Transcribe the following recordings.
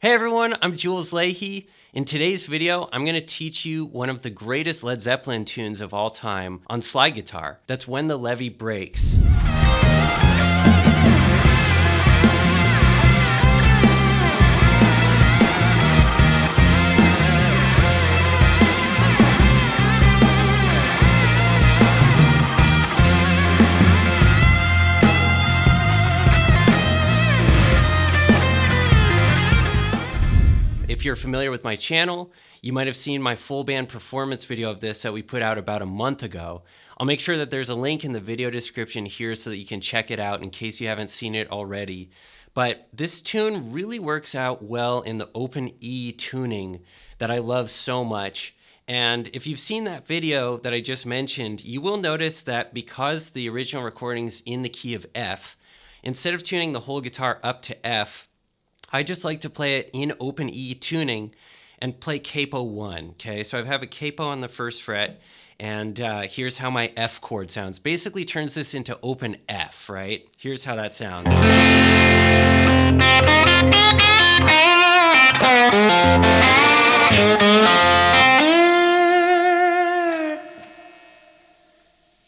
Hey everyone, I'm Jules Leyhe. In today's video, I'm going to teach you one of the greatest Led Zeppelin tunes of all time on slide guitar. That's When the Levee Breaks. If you're familiar with my channel, you might have seen my full band performance video of this that we put out about a month ago. I'll make sure that there's a link in the video description here so that you can check it out in case you haven't seen it already. But this tune really works out well in the open E tuning that I love so much. And if you've seen that video that I just mentioned, you will notice that because the original recording's in the key of F, instead of tuning the whole guitar up to F, I just like to play it in open E tuning and play capo 1, okay? So I have a capo on the first fret, and here's how my F chord sounds. Basically turns this into open F, right? Here's how that sounds.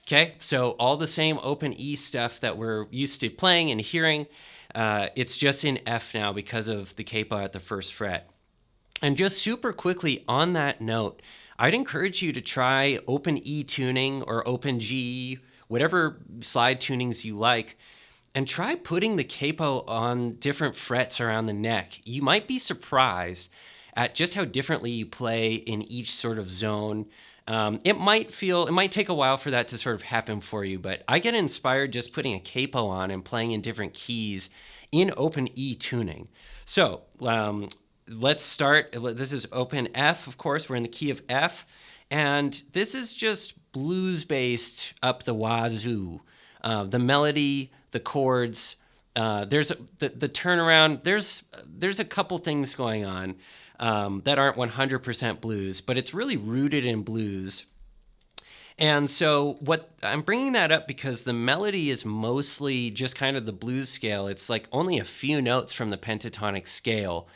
Okay, so all the same open E stuff that we're used to playing and hearing, it's just in F now because of the capo at the first fret. And just super quickly on that note, I'd encourage you to try open E tuning or open G, whatever slide tunings you like, and try putting the capo on different frets around the neck. You might be surprised at just how differently you play in each sort of zone. It might take a while for that to sort of happen for you, but I get inspired just putting a capo on and playing in different keys in open E tuning. So let's start. This is open F, of course. We're in the key of F, and this is just blues-based up the wazoo. The melody, the chords, there's the turnaround. There's a couple things going on that aren't 100% blues, but it's really rooted in blues. And so what I'm bringing that up because the melody is mostly just kind of the blues scale. It's like only a few notes from the pentatonic scale.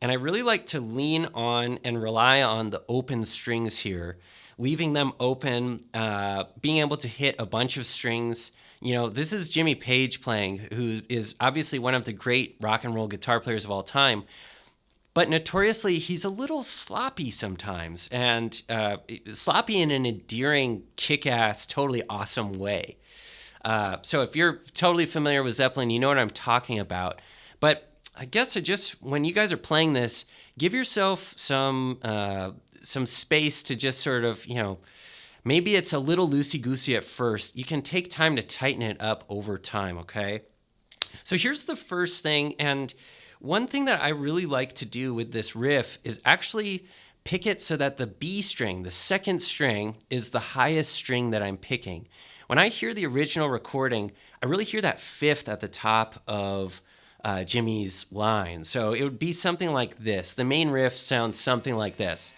And I really like to lean on and rely on the open strings here, leaving them open, being able to hit a bunch of strings. You know, this is Jimmy Page playing, who is obviously one of the great rock and roll guitar players of all time. But notoriously, he's a little sloppy sometimes, and sloppy in an endearing, kick-ass, totally awesome way. So if you're totally familiar with Zeppelin, you know what I'm talking about. But I guess when you guys are playing this, give yourself some space to just sort of, you know, maybe it's a little loosey-goosey at first. You can take time to tighten it up over time, okay? So here's the first thing, and one thing that I really like to do with this riff is actually pick it so that the B string, the second string, is the highest string that I'm picking. When I hear the original recording, I really hear that fifth at the top of Jimi's line. So it would be something like this. The main riff sounds something like this.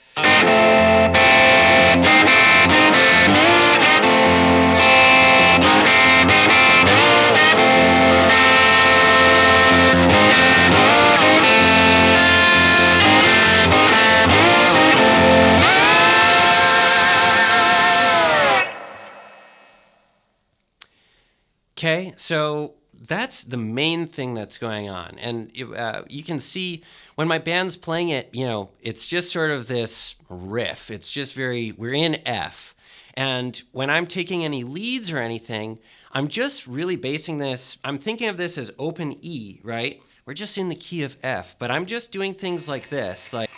Okay, so that's the main thing that's going on. And you can see when my band's playing it, you know, it's just sort of this riff. It's just we're in F. And when I'm taking any leads or anything, I'm just really basing this, I'm thinking of this as open E, right? We're just in the key of F, but I'm just doing things like this, like...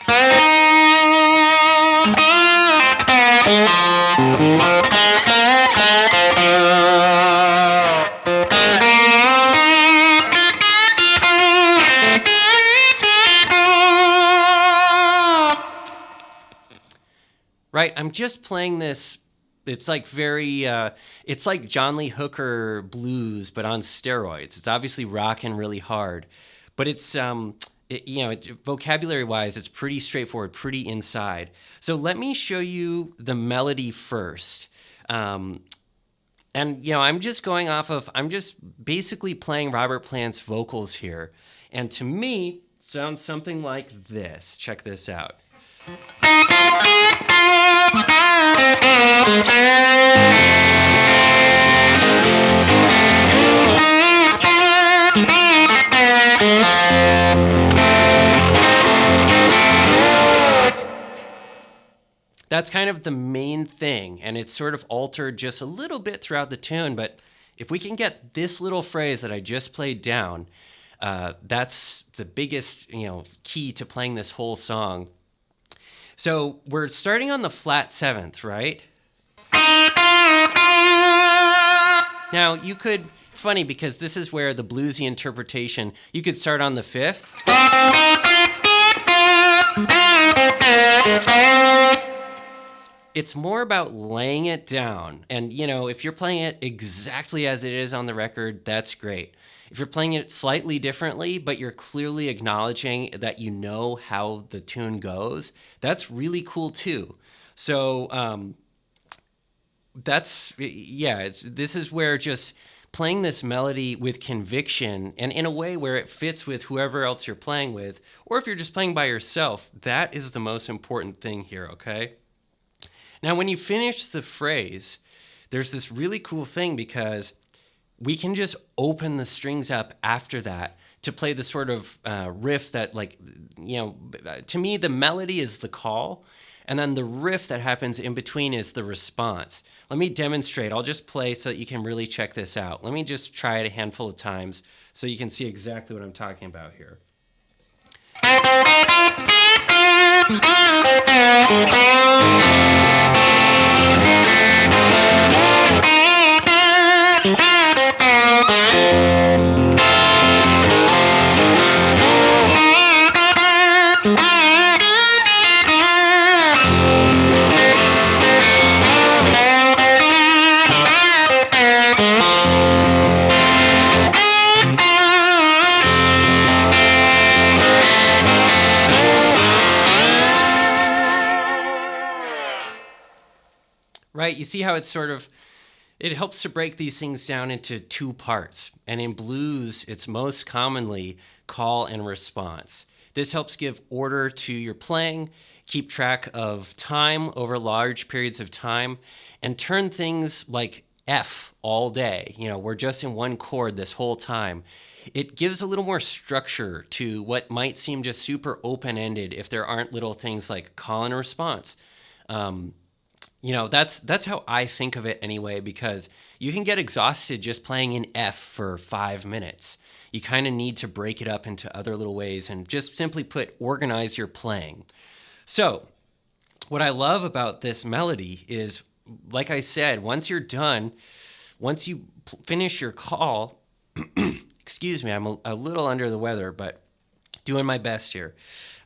Right, I'm just playing this. It's like it's like John Lee Hooker blues, but on steroids. It's obviously rocking really hard, but it's vocabulary-wise, it's pretty straightforward, pretty inside. So let me show you the melody first. And I'm just basically playing Robert Plant's vocals here. And to me, Sounds something like this. Check this out. That's kind of the main thing, and it's sort of altered just a little bit throughout the tune, but if we can get this little phrase that I just played down, that's the biggest, key to playing this whole song. So we're starting on the flat seventh, right? Now it's funny because this is where the bluesy interpretation, you could start on the fifth. It's more about laying it down. And, if you're playing it exactly as it is on the record, that's great. If you're playing it slightly differently, but you're clearly acknowledging that you know how the tune goes, that's really cool too. So this is where just playing this melody with conviction and in a way where it fits with whoever else you're playing with, or if you're just playing by yourself, that is the most important thing here, okay? Now, when you finish the phrase, there's this really cool thing because we can just open the strings up after that to play the sort of riff that, to me, the melody is the call, and then the riff that happens in between is the response. Let me demonstrate. I'll just play so that you can really check this out. Let me just try it a handful of times so you can see exactly what I'm talking about here. Right, you see how it's it helps to break these things down into two parts. And in blues, it's most commonly call and response. This helps give order to your playing, keep track of time over large periods of time, and turn things like F all day. We're just in one chord this whole time. It gives a little more structure to what might seem just super open-ended if there aren't little things like call and response. That's how I think of it anyway, because you can get exhausted just playing in F for 5 minutes. You kind of need to break it up into other little ways and just simply organize your playing. So what I love about this melody is, like I said, once you're done, once you finish your call, excuse me, I'm a little under the weather, but doing my best here.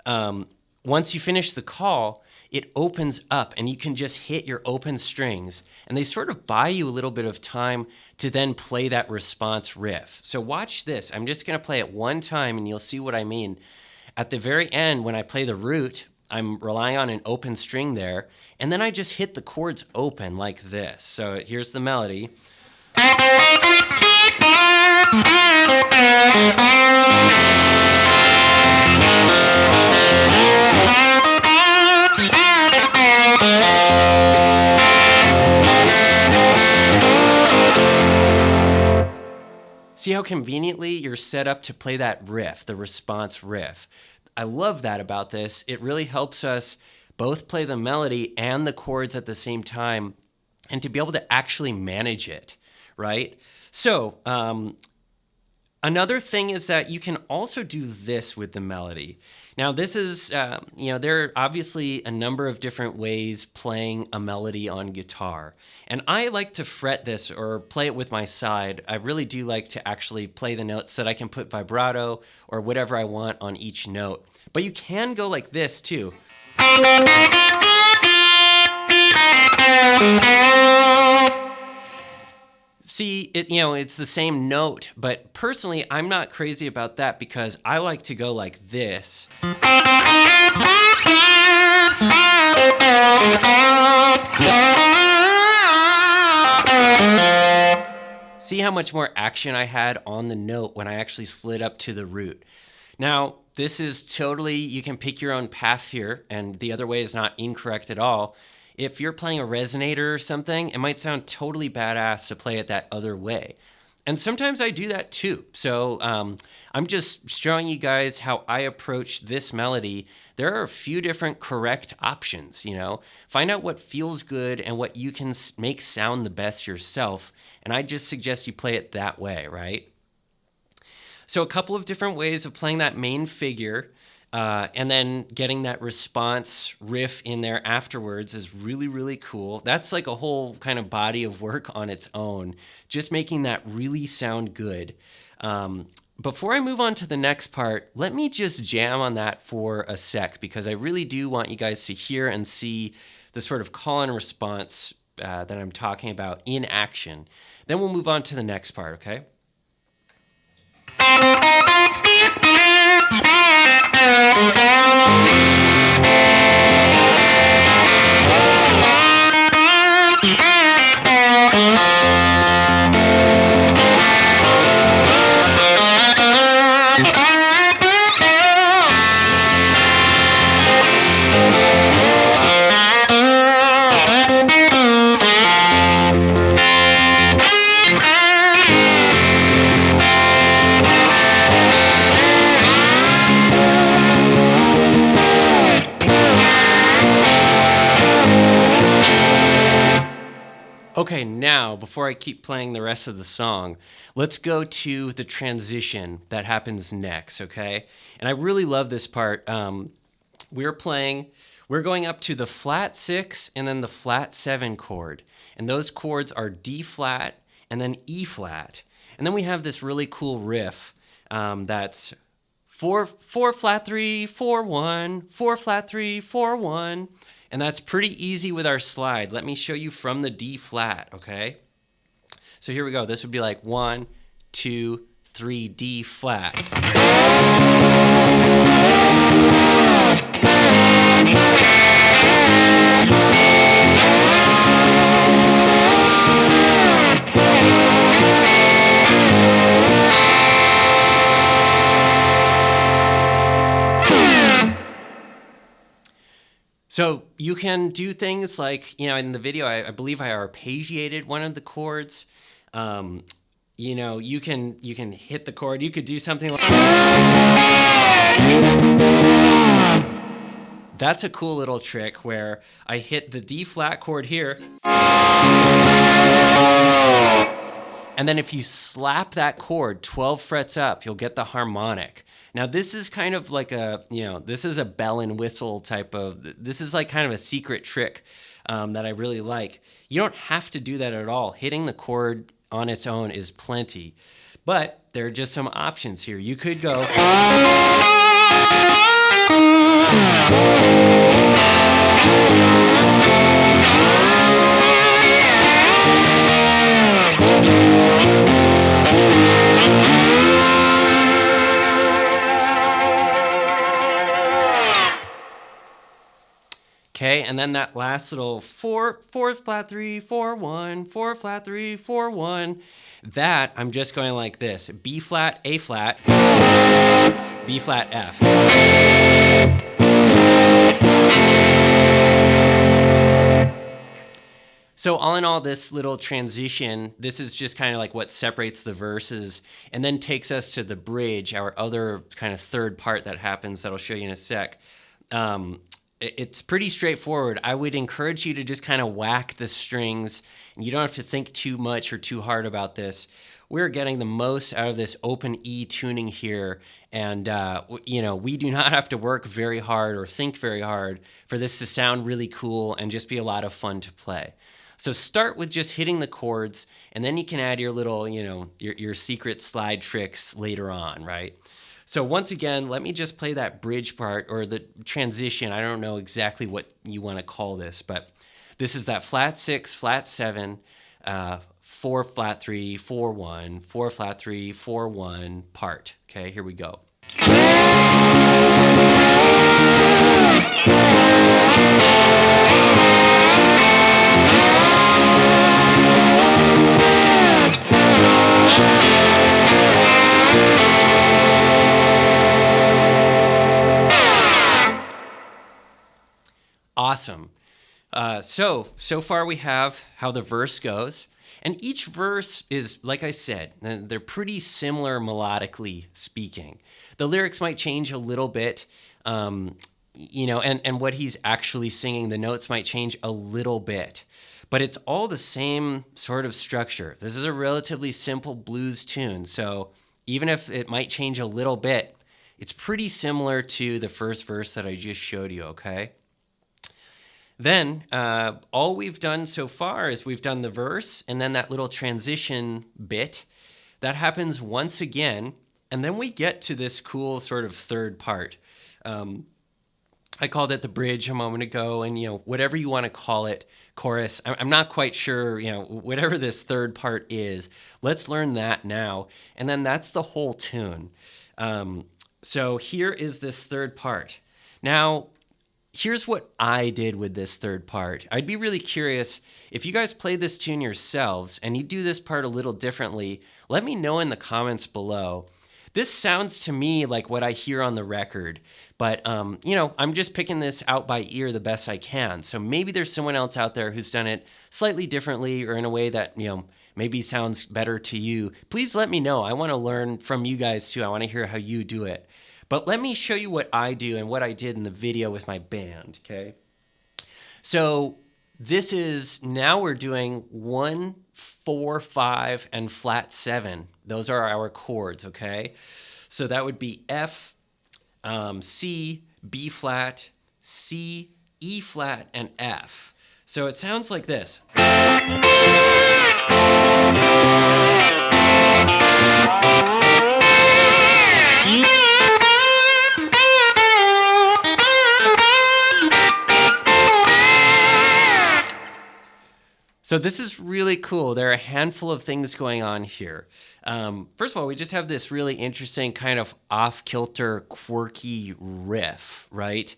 Once you finish the call, it opens up and you can just hit your open strings, and they sort of buy you a little bit of time to then play that response riff. So watch this. I'm just going to play it one time and you'll see what I mean. At the very end, when I play the root, I'm relying on an open string there, and then I just hit the chords open like this. So here's the melody. See how conveniently you're set up to play that riff, the response riff. I love that about this. It really helps us both play the melody and the chords at the same time, and to be able to actually manage it, right? So another thing is that you can also do this with the melody. Now, this is, there are obviously a number of different ways playing a melody on guitar. And I like to fret this or play it with my side. I really do like to actually play the notes so that I can put vibrato or whatever I want on each note. But you can go like this too. See, it's the same note, but personally, I'm not crazy about that because I like to go like this. See how much more action I had on the note when I actually slid up to the root. Now, this is totally, you can pick your own path here, and the other way is not incorrect at all. If you're playing a resonator or something, it might sound totally badass to play it that other way. And sometimes I do that too. So I'm just showing you guys how I approach this melody. There are a few different correct options, you know. Find out what feels good and what you can make sound the best yourself. And I just suggest you play it that way, right? So a couple of different ways of playing that main figure and then getting that response riff in there afterwards is really, really cool. That's like a whole kind of body of work on its own, just making that really sound good. Before I move on to the next part, let me just jam on that for a sec, because I really do want you guys to hear and see the sort of call and response that I'm talking about in action. Then we'll move on to the next part, okay? Okay, now, before I keep playing the rest of the song, let's go to the transition that happens next, okay? And I really love this part. We're going up to the flat 6 and then the flat 7 chord. And those chords are D flat and then E flat. And then we have this really cool riff that's 4 flat 3, 4 1, 4 flat 3, 4 1. And that's pretty easy with our slide. Let me show you from the D flat, okay? So here we go. This would be like 1, 2, 3, D flat. So you can do things like, you know, in the video, I believe I arpeggiated one of the chords. You know, you can hit the chord. You could do something like... That's a cool little trick where I hit the D flat chord here. And then if you slap that chord 12 frets up, you'll get the harmonic. Now this is kind of like a, you know, this is a bell and whistle type of, this is like kind of a secret trick that I really like. You don't have to do that at all. Hitting the chord on its own is plenty. But there are just some options here. You could go... Okay, and then that last little 4 flat 3, 4 1, 4 flat 3, 4 1. That I'm just going like this: B flat, A flat, B flat, F. So all in all, this little transition, this is just kind of like what separates the verses and then takes us to the bridge, our other kind of third part that happens that I'll show you in a sec. It's pretty straightforward. I would encourage you to just kind of whack the strings, and you don't have to think too much or too hard about this. We're getting the most out of this open E tuning here, and you know, we do not have to work very hard or think very hard for this to sound really cool and just be a lot of fun to play. So start with just hitting the chords, and then you can add your little, you know, your secret slide tricks later on, right? So once again, let me just play that bridge part or the transition. I don't know exactly what you want to call this, but this is that flat 6, flat 7, 4 flat 3, 4 1, 4 flat 3, 4 1 part. Okay, here we go. Awesome. So far we have how the verse goes. And each verse is, like I said, they're pretty similar melodically speaking. The lyrics might change a little bit, and what he's actually singing, the notes might change a little bit. But it's all the same sort of structure. This is a relatively simple blues tune, so even if it might change a little bit, it's pretty similar to the first verse that I just showed you, okay? Then all we've done so far is we've done the verse and then that little transition bit. That happens once again, and then we get to this cool sort of third part. I called it the bridge a moment ago, and whatever you want to call it, chorus. I'm not quite sure, whatever this third part is. Let's learn that now, and then that's the whole tune. So here is this third part. Now, here's what I did with this third part. I'd be really curious if you guys play this tune yourselves and you do this part a little differently. Let me know in the comments below. This sounds to me like what I hear on the record, but I'm just picking this out by ear the best I can. So maybe there's someone else out there who's done it slightly differently or in a way that maybe sounds better to you. Please let me know. I want to learn from you guys too. I want to hear how you do it. But let me show you what I do and what I did in the video with my band, okay? So this is, now we're doing 1, 4, 5, and flat 7. Those are our chords, okay? So that would be F, C, B flat, C, E flat, and F. So it sounds like this. So this is really cool. There are a handful of things going on here. First of all, we just have this really interesting kind of off-kilter, quirky riff, right?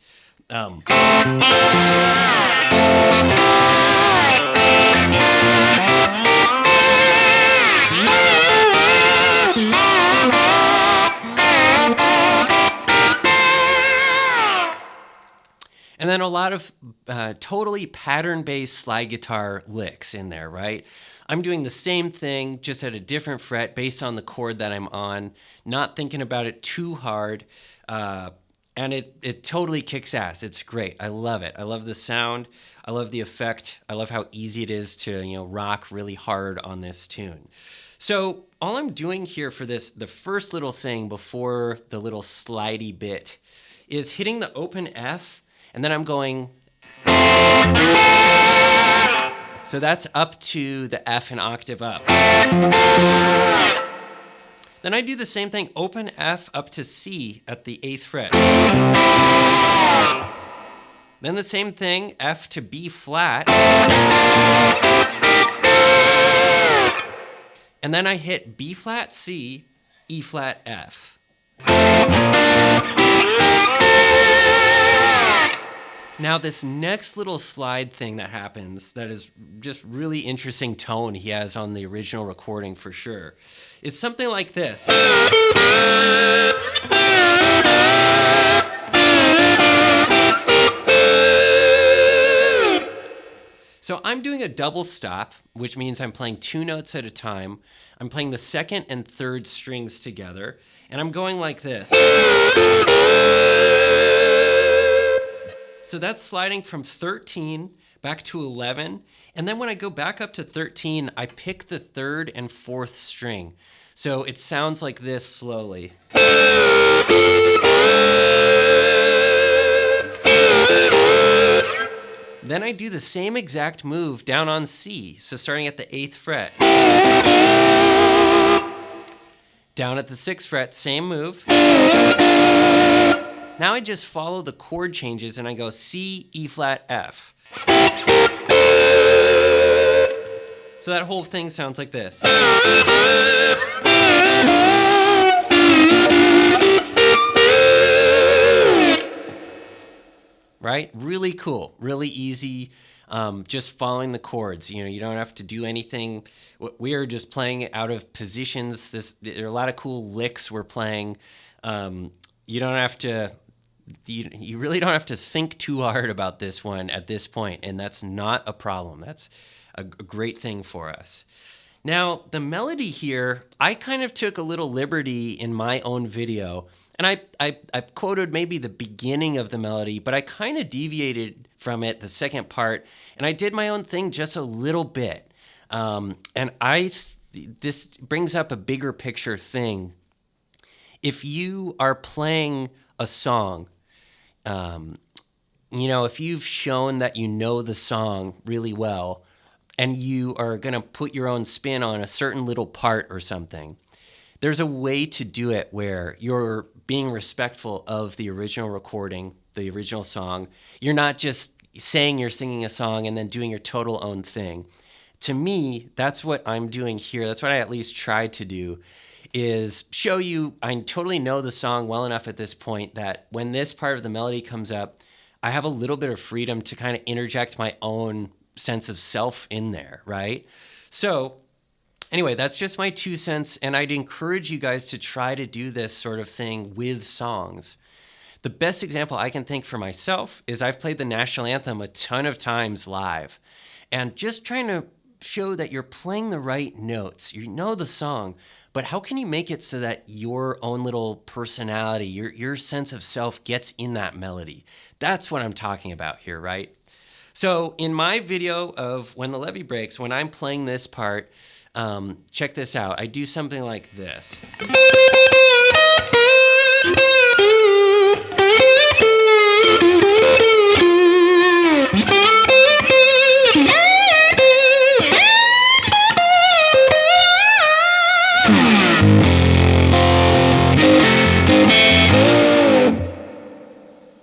And then a lot of totally pattern-based slide guitar licks in there, right? I'm doing the same thing, just at a different fret based on the chord that I'm on, not thinking about it too hard, and it totally kicks ass. It's great. I love it. I love the sound. I love the effect. I love how easy it is to rock really hard on this tune. So all I'm doing here for this, the first little thing before the little slidey bit, is hitting the open F, and then I'm going, so that's up to the F an octave up. Then I do the same thing, open F up to C at the 8th fret. Then the same thing, F to B flat. And then I hit B flat C, E flat F. Now this next little slide thing that happens, that is just really interesting tone he has on the original recording for sure, is something like this. So I'm doing a double stop, which means I'm playing 2 notes at a time. I'm playing the 2nd and 3rd strings together, and I'm going like this. So that's sliding from 13 back to 11. And then when I go back up to 13, I pick the 3rd and 4th string. So it sounds like this slowly. Then I do the same exact move down on C. So starting at the 8th fret. Down at the 6th fret, same move. Now I just follow the chord changes and I go C, E flat, F. So that whole thing sounds like this. Right? Really cool, really easy, just following the chords. You don't have to do anything. We are just playing out of positions. There are a lot of cool licks we're playing. You don't have to you really don't have to think too hard about this one at this point, and that's not a problem. That's a great thing for us. Now, the melody here, I kind of took a little liberty in my own video, and I quoted maybe the beginning of the melody, but I kind of deviated from it, the second part, and I did my own thing just a little bit. This brings up a bigger picture thing. If you are playing a song, if you've shown that you know the song really well, and you are going to put your own spin on a certain little part or something, there's a way to do it where you're being respectful of the original recording, the original song. You're not just saying you're singing a song and then doing your total own thing. To me, that's what I'm doing here. That's what I at least tried to do, is show you I totally know the song well enough at this point that when this part of the melody comes up, I have a little bit of freedom to kind of interject my own sense of self in there, right? So anyway, that's just my 2 cents, and I'd encourage you guys to try to do this sort of thing with songs. The best example I can think for myself is I've played the national anthem a ton of times live, and just trying to show that you're playing the right notes. You know the song, but how can you make it so that your own little personality, your sense of self gets in that melody? That's what I'm talking about here, right? So in my video of When the Levee Breaks, when I'm playing this part, check this out. I do something like this.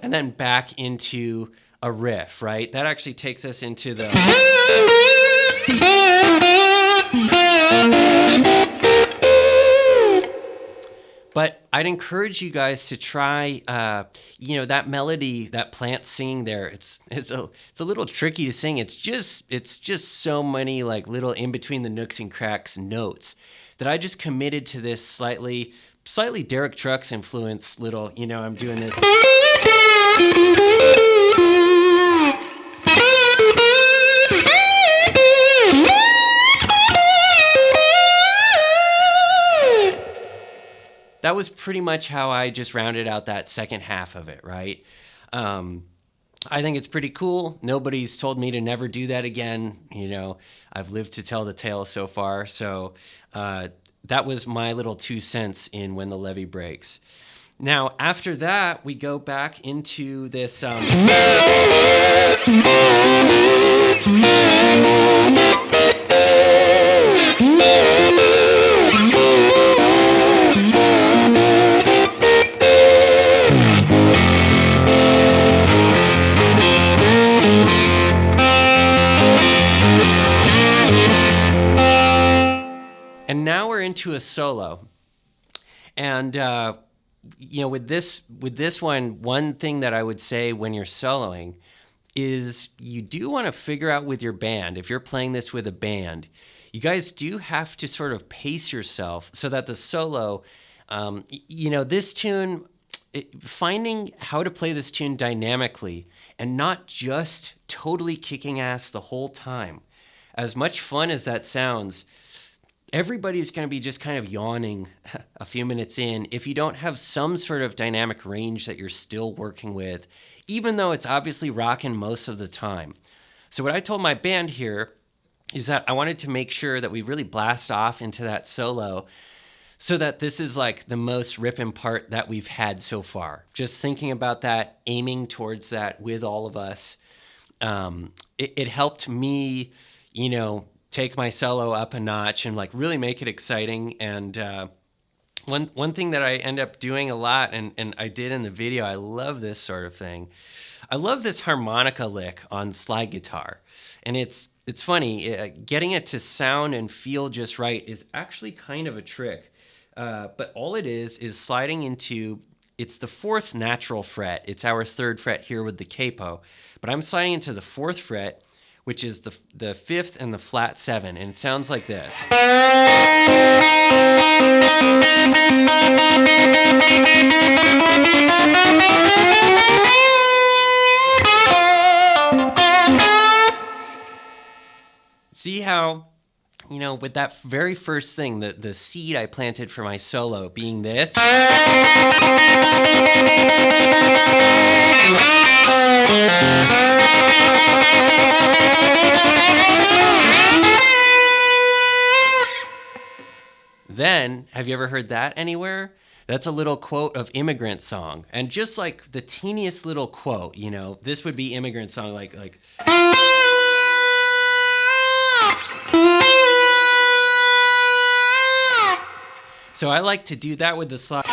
And then back into a riff, right? That actually takes us into the... But I'd encourage you guys to try, that melody that Plant's singing there. It's a little tricky to sing. It's just so many like little in between the nooks and cracks notes that I just committed to this slightly Derek Trucks influence little. I'm doing this. That was pretty much how I just rounded out that second half of it, right? I think it's pretty cool. Nobody's told me to never do that again. I've lived to tell the tale so far. So that was my little 2 cents in When the Levee Breaks. Now, after that, we go back into this... And now we're into a solo. And, with this one thing that I would say when you're soloing is you do want to figure out with your band, if you're playing this with a band, you guys do have to sort of pace yourself so that the solo, this tune, finding how to play this tune dynamically and not just totally kicking ass the whole time. As much fun as that sounds, everybody's going to be just kind of yawning a few minutes in if you don't have some sort of dynamic range that you're still working with, even though it's obviously rocking most of the time. So what I told my band here is that I wanted to make sure that we really blast off into that solo so that this is like the most ripping part that we've had so far. Just thinking about that, aiming towards that with all of us. It helped me, take my solo up a notch and like really make it exciting. And one thing that I end up doing a lot, and I did in the video, I love this sort of thing. I love this harmonica lick on slide guitar. And it's funny, getting it to sound and feel just right is actually kind of a trick. But all it is sliding into, it's the 4th natural fret. It's our 3rd fret here with the capo. But I'm sliding into the 4th fret, which is the 5th and the flat 7, and it sounds like this. See how, you know, with that very first thing, the seed I planted for my solo being this. Then, have you ever heard that anywhere? That's a little quote of Immigrant Song. And just like the teeniest little quote, you know, this would be Immigrant Song, like. So I like to do that with the slide.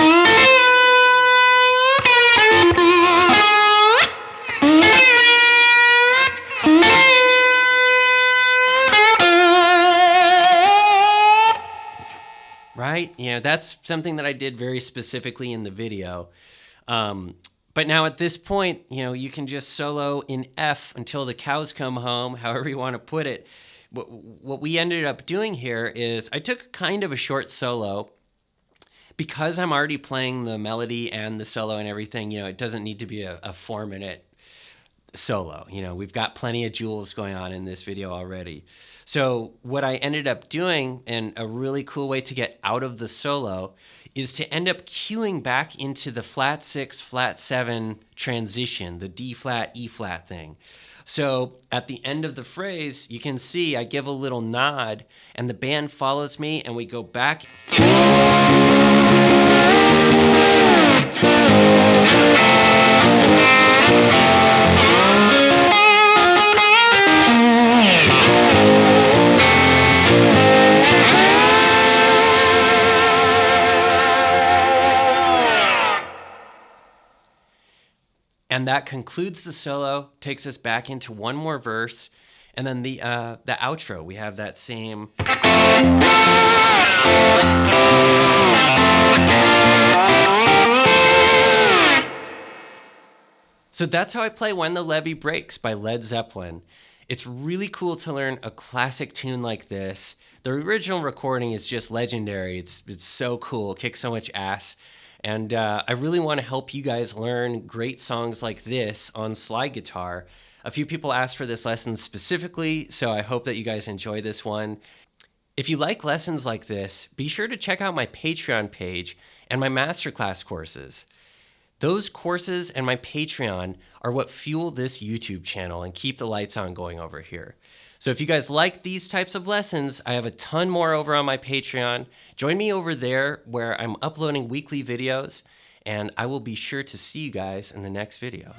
Right? You know, that's something that I did very specifically in the video. But now at this point, you know, you can just solo in F until the cows come home, however you want to put it. What we ended up doing here is I took kind of a short solo. Because I'm already playing the melody and the solo and everything, you know, it doesn't need to be a 4-minute solo. You know, we've got plenty of Jules going on in this video already. So what I ended up doing, and a really cool way to get out of the solo, is to end up cueing back into the flat 6, flat 7 transition, the D flat, E flat thing. So at the end of the phrase, you can see I give a little nod and the band follows me and we go back. And that concludes the solo, takes us back into one more verse, and then the outro, we have that same. So that's how I play When the Levee Breaks by Led Zeppelin. It's really cool to learn a classic tune like this. The original recording is just legendary. It's so cool, kicks so much ass. And I really want to help you guys learn great songs like this on slide guitar. A few people asked for this lesson specifically, so I hope that you guys enjoy this one. If you like lessons like this, be sure to check out my Patreon page and my Masterclass courses. Those courses and my Patreon are what fuel this YouTube channel and keep the lights on going over here. So if you guys like these types of lessons, I have a ton more over on my Patreon. Join me over there where I'm uploading weekly videos, and I will be sure to see you guys in the next video.